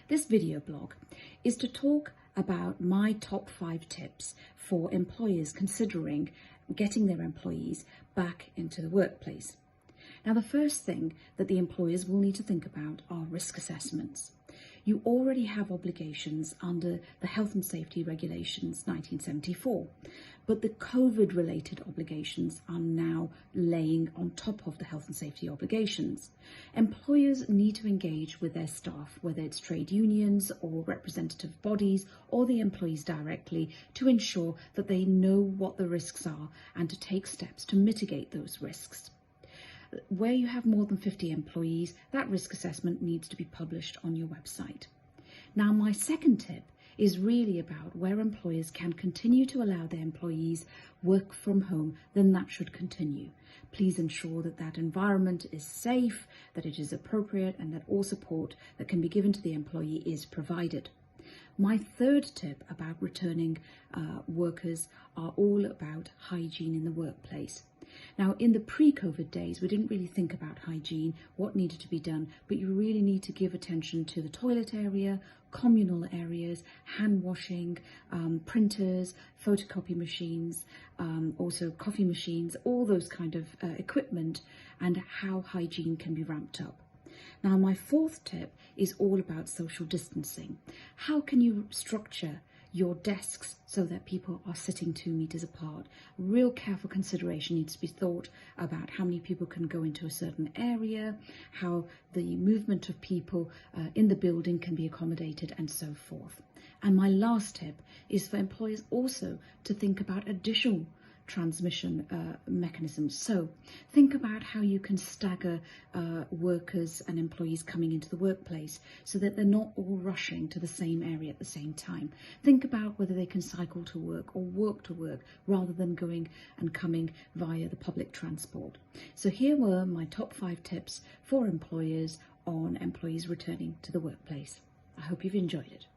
This video blog is to talk about my top 5 tips for employers considering getting their employees back into the workplace. Now, the first thing that the employers will need to think about are risk assessments. You already have obligations under the Health and Safety Regulations 1974, but the COVID-related obligations are now laying on top of the health and safety obligations. Employers need to engage with their staff, whether it's trade unions or representative bodies or the employees directly, to ensure that they know what the risks are and to take steps to mitigate those risks. Where you have more than 50 employees, that risk assessment needs to be published on your website. Now, my second tip is really about where employers can continue to allow their employees work from home, then that should continue. Please ensure that that environment is safe, that it is appropriate, and that all support that can be given to the employee is provided. My third tip about returning workers are all about hygiene in the workplace. Now, in the pre-COVID days, we didn't really think about hygiene, what needed to be done, but you really need to give attention to the toilet area, communal areas, hand washing, printers, photocopy machines, also coffee machines, all those kind of equipment, and how hygiene can be ramped up. Now, my fourth tip is all about social distancing. How can you structure your desks so that people are sitting 2 meters apart? Real careful consideration needs to be thought about how many people can go into a certain area, how the movement of people in the building can be accommodated, and so forth. And my last tip is for employers also to think about additional transmission mechanisms. So think about how you can stagger workers and employees coming into the workplace so that they're not all rushing to the same area at the same time. Think about whether they can cycle to work or walk to work rather than going and coming via the public transport. So here were my top 5 tips for employers on employees returning to the workplace. I hope you've enjoyed it.